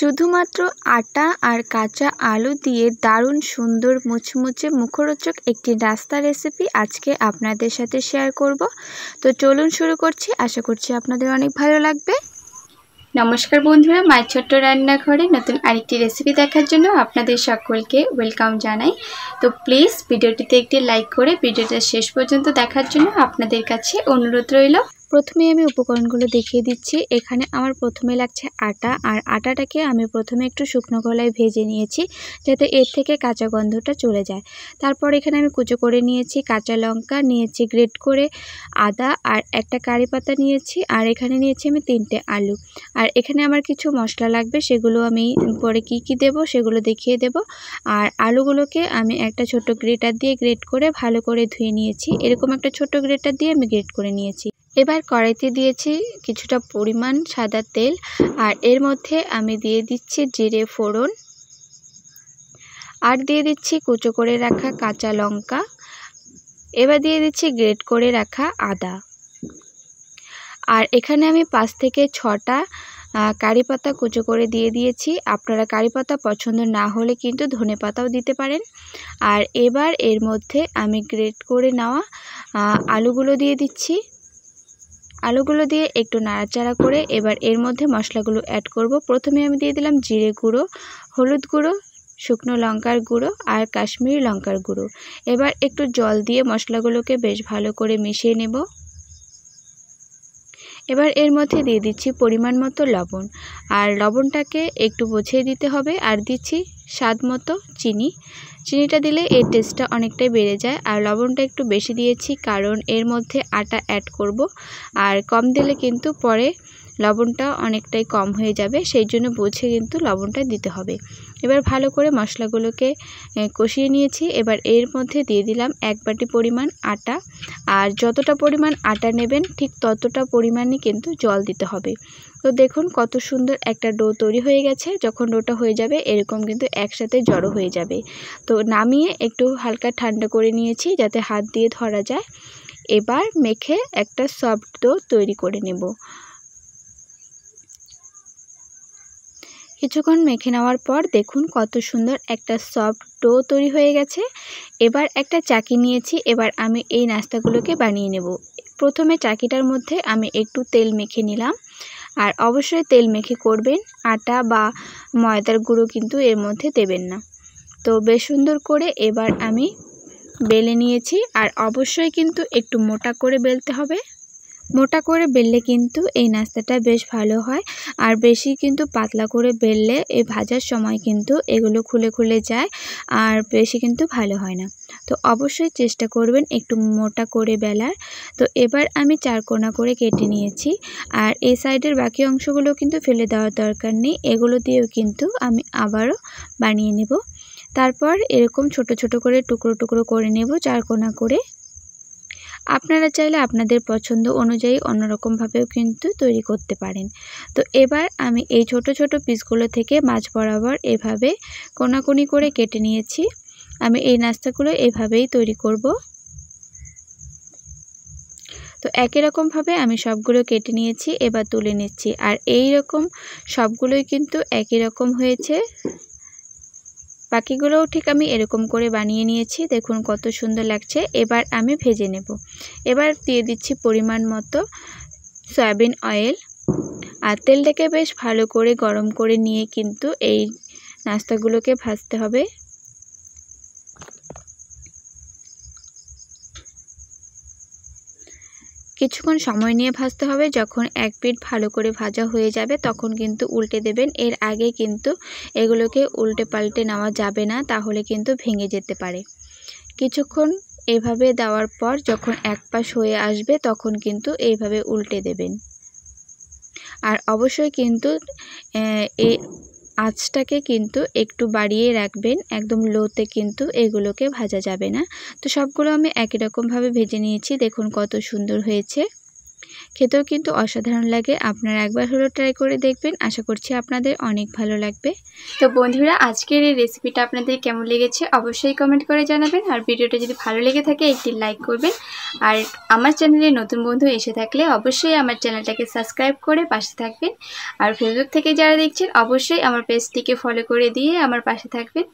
শুধুমাত্র আটা আর কাঁচা আলু দিয়ে দারুণ সুন্দর মুচমুচে মুখরোচক একটি নাস্তা রেসিপি আজকে আপনাদের সাথে শেয়ার করব। তো চলুন শুরু করছি। আশা করছি আপনাদের অনেক ভালো লাগবে। নমস্কার বন্ধুরা, মায়ের ছোট্ট রান্নাঘরে নতুন আরেকটি রেসিপি দেখার জন্য আপনাদের সকলকে ওয়েলকাম জানাই। তো প্লিজ ভিডিওটিতে একটি লাইক করে ভিডিওটা শেষ পর্যন্ত দেখার জন্য আপনাদের কাছে অনুরোধ রইল। প্রথমে আমি উপকরণগুলো দেখিয়ে দিচ্ছি। এখানে আমার প্রথমে লাগছে আটা, আর আটাটাকে আমি প্রথমে একটু শুকনো গলায় ভেজে নিয়েছি যাতে এর থেকে কাঁচা গন্ধটা চলে যায়। তারপর এখানে আমি কুচো করে নিয়েছি কাঁচা লঙ্কা, নিয়েছি গ্রেট করে আদা, আর একটা কারি পাতা নিয়েছি, আর এখানে নিয়েছি আমি 3টে আলু। আর এখানে আমার কিছু মশলা লাগবে, সেগুলো আমি পরে কি দেব সেগুলো দেখিয়ে দেব। আর আলুগুলোকে আমি একটা ছোট গ্রেটার দিয়ে গ্রেট করে ভালো করে ধুয়ে নিয়েছি। এরকম একটা ছোট গ্রেটার দিয়ে আমি গ্রেট করে নিয়েছি। এবার কড়াইতে দিয়েছি কিছুটা পরিমাণ সাদা তেল, আর এর মধ্যে আমি দিয়ে দিচ্ছি জিরে ফোড়ন, আর দিয়ে দিচ্ছি কুচো করে রাখা কাঁচা লঙ্কা। এবার দিয়ে দিচ্ছি গ্রেট করে রাখা আদা। আর এখানে আমি 5 থেকে 6টা কারি পাতা কুচো করে দিয়ে দিয়েছি। আপনারা কারি পাতা পছন্দ না হলে কিন্তু ধনে পাতাও দিতে পারেন। আর এবার এর মধ্যে আমি গ্রেট করে নেওয়া আলুগুলো দিয়ে দিচ্ছি। আলুগুলো দিয়ে একটু নাড়াচাড়া করে এবার এর মধ্যে মশলাগুলো অ্যাড করব। প্রথমে আমি দিয়ে দিলাম জিরে গুঁড়ো, হলুদ গুঁড়ো, শুকনো লঙ্কার গুঁড়ো আর কাশ্মীরি লঙ্কার গুঁড়ো। এবার একটু জল দিয়ে মশলাগুলোকে বেশ ভালো করে মিশিয়ে নেব। এবার এর মধ্যে দিয়ে দিচ্ছি পরিমাণ মতো লবণ, আর লবণটাকে একটু বুঝে দিতে হবে। আর দিচ্ছি স্বাদ মতো চিনি। চিনিটা দিলে এর টেস্টটা অনেকটাই বেড়ে যায়। আর লবণটা একটু বেশি দিয়েছি কারণ এর মধ্যে আটা অ্যাড করব, আর কম দিলে কিন্তু পরে লবণটা অনেকটাই কম হয়ে যাবে, সেই জন্য বুঝে কিন্তু লবণটা দিতে হবে। এবার ভালো করে মশলাগুলোকে কষিয়ে নিয়েছি। এবার এর মধ্যে দিয়ে দিলাম 1 বাটি পরিমাণ আটা, আর যতটা পরিমাণ আটা নেবেন ঠিক ততটা পরিমাণই কিন্তু জল দিতে হবে। তো দেখুন কত সুন্দর একটা ডো তৈরি হয়ে গেছে। যখন ডোটা হয়ে যাবে এরকম কিন্তু একসাথে জড়ো হয়ে যাবে। তো নামিয়ে একটু হালকা ঠান্ডা করে নিয়েছি যাতে হাত দিয়ে ধরা যায়। এবার মেখে একটা সফট ডো তৈরি করে নেব। কিছুক্ষণ মেখে নেওয়ার পর দেখুন কত সুন্দর একটা সফট ডো তৈরি হয়ে গেছে। এবার একটা চাকি নিয়েছি। এবার আমি এই নাস্তাগুলোকে বানিয়ে নেব। প্রথমে চাকিটার মধ্যে আমি একটু তেল মেখে নিলাম, আর অবশ্যই তেল মেখে করবেন। আটা বা ময়দার গুঁড়ো কিন্তু এর মধ্যে দেবেন না। তো বেশ সুন্দর করে এবার আমি বেলে নিয়েছি, আর অবশ্যই কিন্তু একটু মোটা করে বেলতে হবে। মোটা করে বেললে কিন্তু এই নাস্তাটা বেশ ভালো হয়, আর বেশি কিন্তু পাতলা করে বেললে এই ভাজার সময় কিন্তু এগুলো খুলে খুলে যায়, আর বেশি কিন্তু ভালো হয় না। তো অবশ্যই চেষ্টা করবেন একটু মোটা করে বেলার। তো এবার আমি 4 কোনা করে কেটে নিয়েছি, আর এই সাইডের বাকি অংশগুলো কিন্তু ফেলে দেওয়ার দরকার নেই। এগুলো দিয়েও কিন্তু আমি আবারও বানিয়ে নেব। তারপর এরকম ছোট ছোট করে টুকরো টুকরো করে নেব 4 কোনা করে। আপনারা চাইলে আপনাদের পছন্দ অনুযায়ী অন্যরকমভাবেও কিন্তু তৈরি করতে পারেন। তো এবার আমি এই ছোট ছোট পিসগুলো থেকে মাঝ বরাবর এভাবে কোনাকুনি করে কেটে নিয়েছি। আমি এই নাস্তাগুলো এভাবেই তৈরি করব। তো একই রকমভাবে আমি সবগুলো কেটে নিয়েছি। এবার তুলে নিচ্ছি, আর এই রকম সবগুলোই কিন্তু একই রকম হয়েছে। বাকিগুলোও ঠিক আমি এরকম করে বানিয়ে নিয়েছি। দেখুন কত সুন্দর লাগছে। এবার আমি ভেজে নেব। এবার দিয়ে দিচ্ছি পরিমাণ মতো সয়াবিন অয়েল, আর তেলটাকে বেশ ভালো করে গরম করে নিয়ে কিন্তু এই নাস্তাগুলোকে ভাজতে হবে। কিছুক্ষণ সময় নিয়ে ভাজতে হবে। যখন এক পিঠ ভালো করে ভাজা হয়ে যাবে তখন কিন্তু উল্টে দেবেন। এর আগে কিন্তু এগুলোকে উল্টে পাল্টে নেওয়া যাবে না, তাহলে কিন্তু ভেঙে যেতে পারে। কিছুক্ষণ এভাবে দেওয়ার পর যখন এক পাশ হয়ে আসবে তখন কিন্তু এইভাবে উল্টে দেবেন। আর অবশ্যই কিন্তু এই আঁচটাকে কিন্তু একটু বাড়িয়ে রাখবেন, একদম লোতে কিন্তু এগুলোকে ভাজা যাবে না। তো সবগুলো আমি একই রকমভাবে ভেজে নিয়েছি। দেখুন কত সুন্দর হয়েছে। খেতেও কিন্তু অসাধারণ লাগে। আপনারা একবার হলেও ট্রাই করে দেখবেন, আশা করছি আপনাদের অনেক ভালো লাগবে। তো বন্ধুরা, আজকের এই রেসিপিটা আপনাদের কেমন লেগেছে অবশ্যই কমেন্ট করে জানাবেন। আর ভিডিওটা যদি ভালো লেগে থাকে একটি লাইক করবেন। আর আমার চ্যানেলে নতুন বন্ধু এসে থাকলে অবশ্যই আমার চ্যানেলটাকে সাবস্ক্রাইব করে পাশে থাকবেন। আর ফেসবুক থেকে যারা দেখছেন অবশ্যই আমার পেজটিকে ফলো করে দিয়ে আমার পাশে থাকবেন।